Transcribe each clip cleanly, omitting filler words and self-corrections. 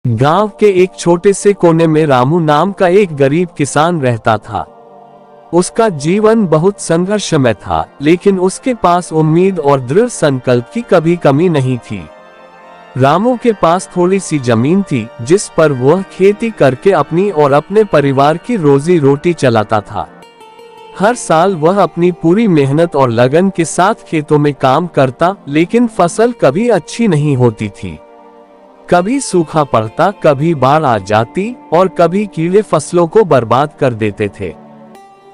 गांव के एक छोटे से कोने में रामू नाम का एक गरीब किसान रहता था। उसका जीवन बहुत संघर्षमय था, लेकिन उसके पास उम्मीद और दृढ़ संकल्प की कभी कमी नहीं थी। रामू के पास थोड़ी सी जमीन थी, जिस पर वह खेती करके अपनी और अपने परिवार की रोजी रोटी चलाता था। हर साल वह अपनी पूरी मेहनत और लगन के साथ खेतों में काम करता, लेकिन फसल कभी अच्छी नहीं होती थी। कभी सूखा पड़ता, कभी बाढ़ आ जाती और कभी कीड़े फसलों को बर्बाद कर देते थे।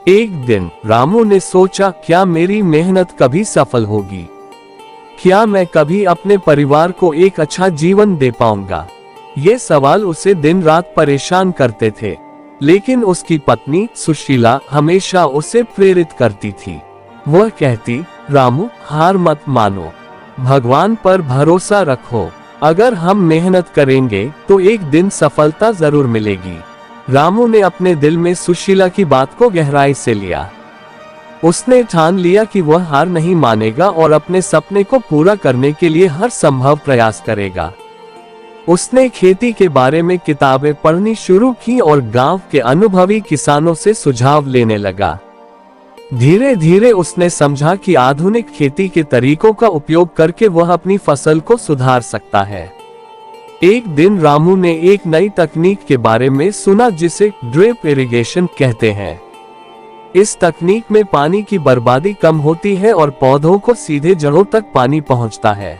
एक दिन रामू ने सोचा, क्या मेरी मेहनत कभी सफल होगी? क्या मैं कभी अपने परिवार को एक अच्छा जीवन दे पाऊंगा? ये सवाल उसे दिन रात परेशान करते थे, लेकिन उसकी पत्नी सुशीला हमेशा उसे प्रेरित करती थी। वह कहती, रामू, हार मत मानो, भगवान पर भरोसा रखो। अगर हम मेहनत करेंगे तो एक दिन सफलता जरूर मिलेगी। रामू ने अपने दिल में सुशीला की बात को गहराई से लिया। उसने ठान लिया कि वह हार नहीं मानेगा और अपने सपने को पूरा करने के लिए हर संभव प्रयास करेगा। उसने खेती के बारे में किताबें पढ़नी शुरू की और गांव के अनुभवी किसानों से सुझाव लेने लगा। धीरे धीरे उसने समझा कि आधुनिक खेती के तरीकों का उपयोग करके वह अपनी फसल को सुधार सकता है। एक दिन रामू ने एक नई तकनीक के बारे में सुना, जिसे ड्रिप इरिगेशन कहते हैं। इस तकनीक में पानी की बर्बादी कम होती है और पौधों को सीधे जड़ों तक पानी पहुंचता है।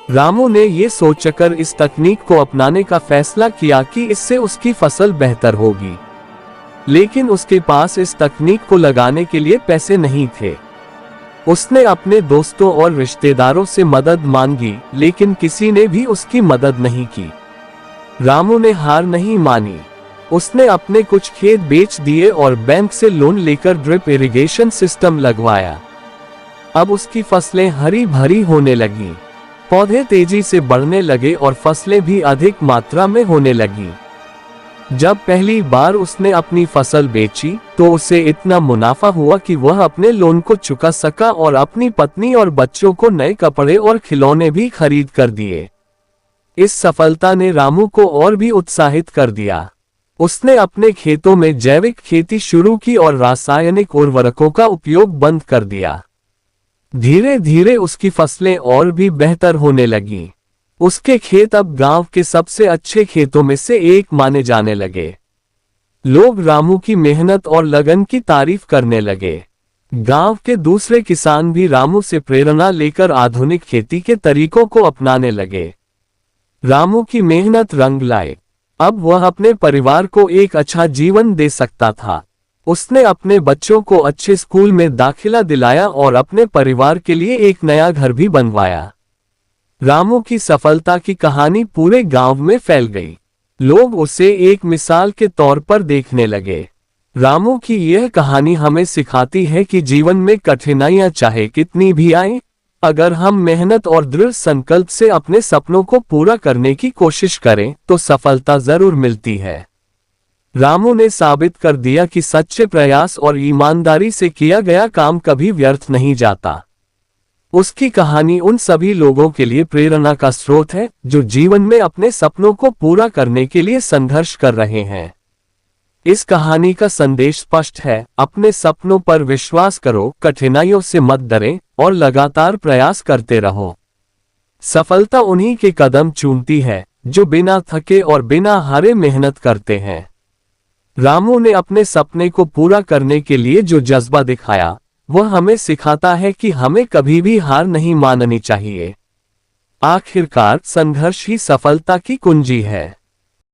रामू ने ये सोचकर इस तकनीक को अपनाने का फैसला किया कि इससे उसकी फसल बेहतर होगी, लेकिन उसके पास इस तकनीक को लगाने के लिए पैसे नहीं थे। उसने अपने दोस्तों और रिश्तेदारों से मदद मांगी, लेकिन किसी ने भी उसकी मदद नहीं की। रामू ने हार नहीं मानी। उसने अपने कुछ खेत बेच दिए और बैंक से लोन लेकर ड्रिप इरिगेशन सिस्टम लगवाया। अब उसकी फसलें हरी भरी होने लगीं, पौधे तेजी से बढ़ने लगे और फसलें भी अधिक मात्रा में होने लगीं। जब पहली बार उसने अपनी फसल बेची तो उसे इतना मुनाफा हुआ कि वह अपने लोन को चुका सका और अपनी पत्नी और बच्चों को नए कपड़े और खिलौने भी खरीद कर दिए। इस सफलता ने रामू को और भी उत्साहित कर दिया। उसने अपने खेतों में जैविक खेती शुरू की और रासायनिक उर्वरकों का उपयोग बंद कर दिया। धीरे धीरे उसकी फसलें और भी बेहतर होने लगीं। उसके खेत अब गांव के सबसे अच्छे खेतों में से एक माने जाने लगे। लोग रामू की मेहनत और लगन की तारीफ करने लगे। गांव के दूसरे किसान भी रामू से प्रेरणा लेकर आधुनिक खेती के तरीकों को अपनाने लगे। रामू की मेहनत रंग लाए। अब वह अपने परिवार को एक अच्छा जीवन दे सकता था। उसने अपने बच्चों को अच्छे स्कूल में दाखिला दिलाया और अपने परिवार के लिए एक नया घर भी बनवाया। रामू की सफलता की कहानी पूरे गांव में फैल गई। लोग उसे एक मिसाल के तौर पर देखने लगे। रामू की यह कहानी हमें सिखाती है कि जीवन में कठिनाइयां चाहे कितनी भी आए, अगर हम मेहनत और दृढ़ संकल्प से अपने सपनों को पूरा करने की कोशिश करें तो सफलता जरूर मिलती है। रामू ने साबित कर दिया कि सच्चे प्रयास और ईमानदारी से किया गया काम कभी व्यर्थ नहीं जाता। उसकी कहानी उन सभी लोगों के लिए प्रेरणा का स्रोत है जो जीवन में अपने सपनों को पूरा करने के लिए संघर्ष कर रहे हैं। इस कहानी का संदेश स्पष्ट है, अपने सपनों पर विश्वास करो, कठिनाइयों से मत डरें और लगातार प्रयास करते रहो। सफलता उन्हीं के कदम चूमती है जो बिना थके और बिना हारे मेहनत करते हैं। रामू ने अपने सपने को पूरा करने के लिए जो जज्बा दिखाया, वह हमें सिखाता है कि हमें कभी भी हार नहीं माननी चाहिए। आखिरकार संघर्ष ही सफलता की कुंजी है।